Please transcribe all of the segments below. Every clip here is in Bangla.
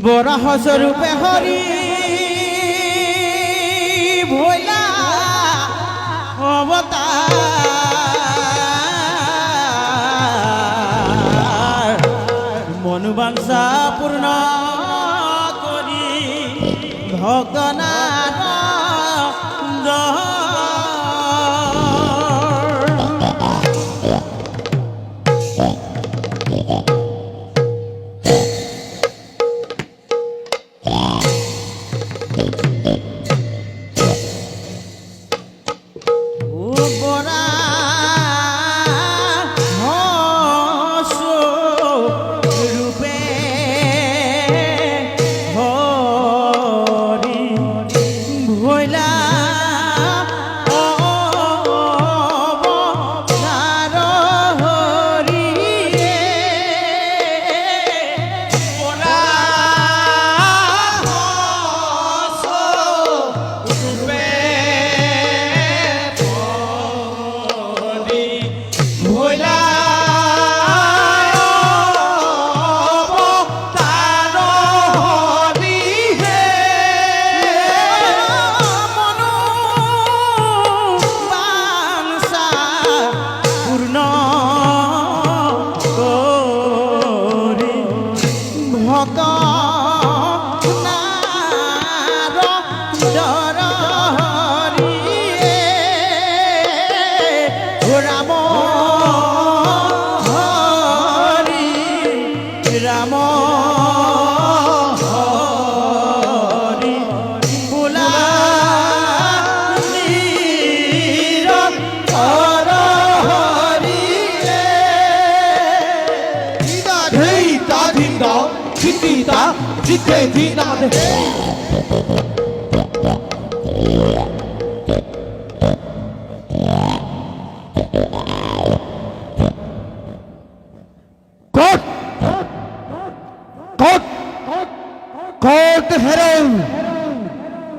বরাহ স্বরূপে হরি ভোলা অবতার মনোবাঞ্ছা পূর্ণ করি ভক্তনাথ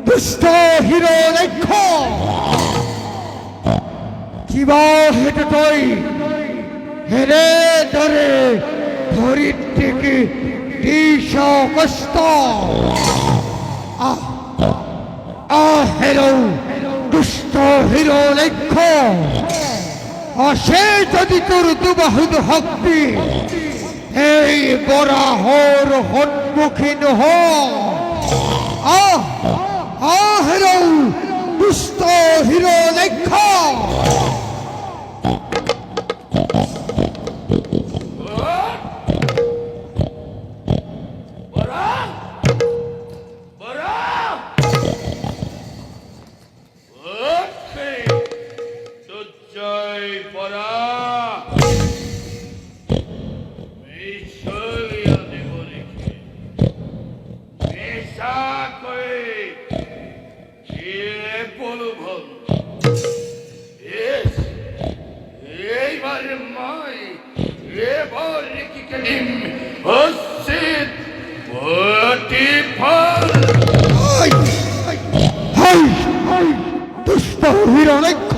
দুষ্ট হিরো লক্ষ কিবা হেঁটে তৈ হেরে ধরে ধরির থেকে 200 কষ্ট হেরো দুষ্ট হিরো লক্ষ সে যদি তোর দুবাহুদ শক্তি এই বরাহর সন্মুখীন হেরো দুষ্ট হিরো লক্ষ দুষ্ট হিরো লক্ষ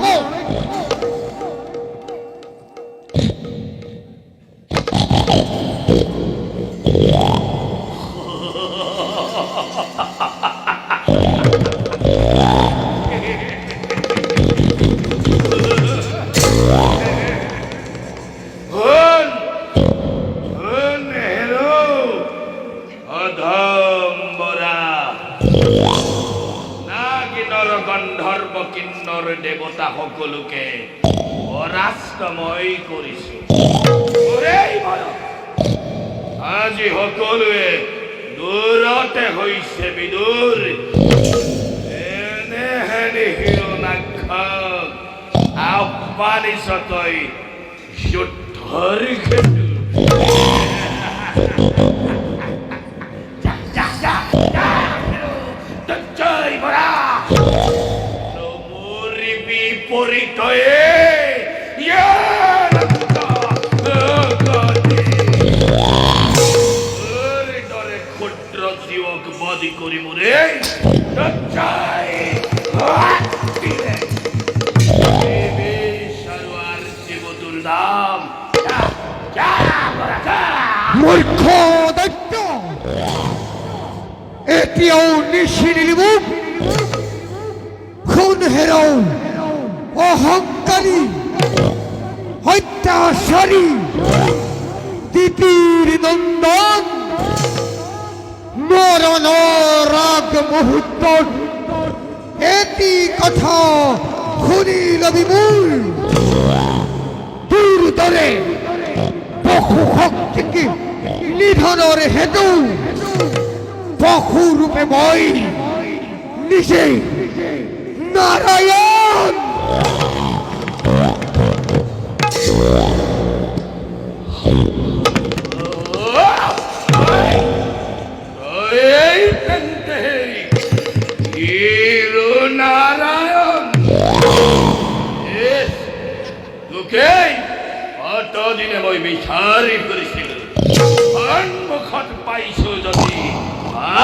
গন্ধর্ব কিন্নর দেবতা সকলোকে পৰাস্তময় কৰিছো। আজি সকলোৱে দূৰতে হৈছে বিদুৰ এনেহেনি হিৰণাক্ষক আহ্বানিছ তই যুদ্ধৰ ক্ষেত্ৰ বিপরীতয়ে ক্ষুদ্র জীবক বধি করি মোরে সারোয়ার জীব দুর্দাম মূর্খ দৈত্য এতিয়াও নিশিনিলিব খুন হেরাও অহংকারী হত্যাশালী দিতির নন্দন মরণ রাগ মুহূর্ত এটি কথা শুনিল বিমূল দূর দরে বহু শক্তিকে নিধনের হেতু বহু রূপে মই নিজে নারায়ণ এই তেন্তে হিরো নারায়ণ তোকে অতদিনে মই বিচাৰি কৰিছিল সন্মুখত পাইছো যদি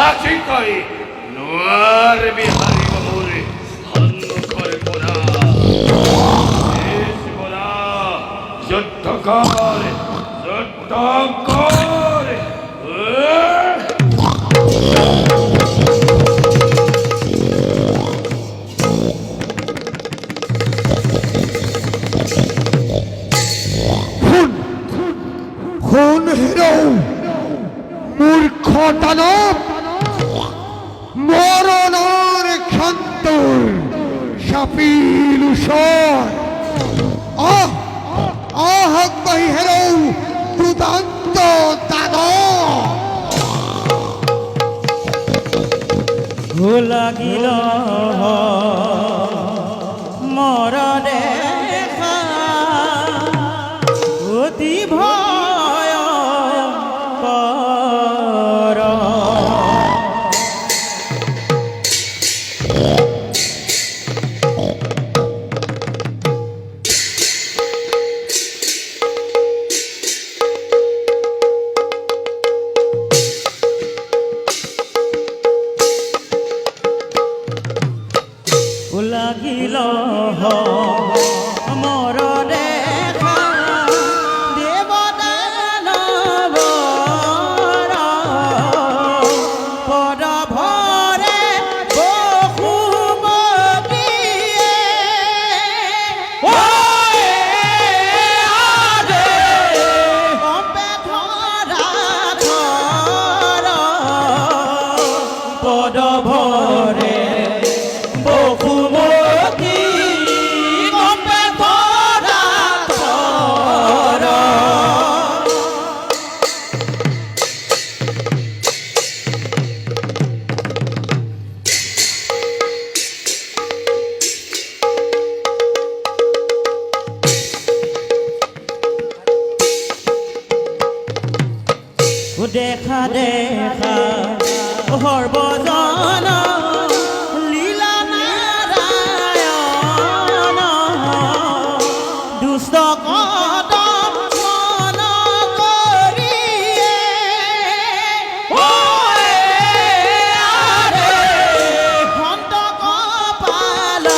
আজি কয় নোৱাৰিবি হাৰিব মোৰ সন্মুখৰ পৰা যুদ্ধ কৰ যুদ্ধ কৰ খুন হেরাও মূর্খ দানব মরণের ক্ষন্তর সাপিল উষর আহ আহ কহি হেরাও দুদান্ত দানব লাগিল মর দেখা অতি ভয় কর লাগিল মর দেখা দেবদানব পদ ভরে বহুমতীয়ে কম্পে ধরা ধর পদ ভরে বহুমতী কম্পে ধরা ধর দেখা দেখা সর্বজন লীলা নারায়ণ দুষ্ট কদম মন কৰিয়ে ভন্ত কপালন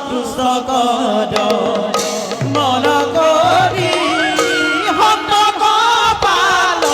দুষ্ট কদম মন কৰি ভন্ত কপালন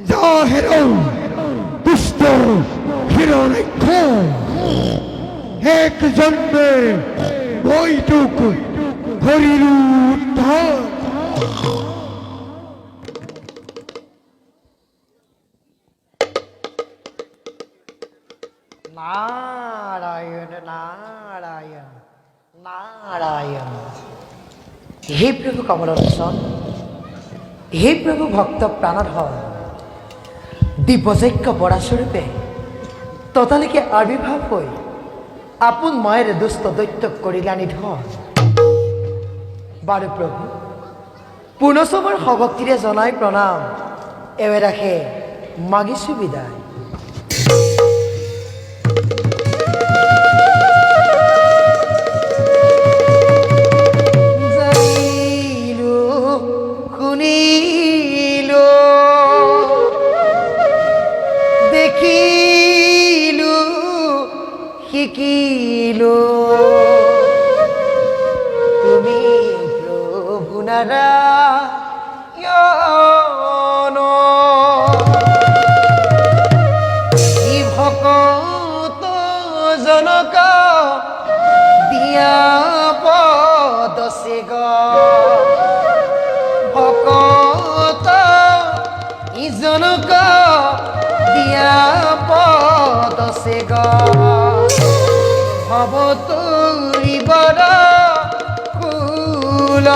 যা হেরাও দুষ্ট হিরণাক্ষ এক জন্মে বৈটুক হরির উদ্ধার। নারায়ণ নারায়ণ নারায়ণ। হে প্রভু কমলোচন, হে প্রভু ভক্ত প্রাণধর, দিব্যযজ্ঞ বরাস্বরূপে ততালিকে আবির্ভাব হই আপোন মায়ের দুষ্ট দৈত্য করিলা নিধন। বাৰু প্ৰভু পুনঃচবৰ সভক্তিৰে জনাই প্ৰণাম, এৱে ৰাখে মাগিছো বিদায়। জানিলো শুনিলো দেখিলো শিকিলো তুমি প্রভু নারায়ণ। ই ভকত জনক দিয়া পদ সেগ, ভকত ইজনক দিয়া পদ সেগ, ভব তুরি বড় কুল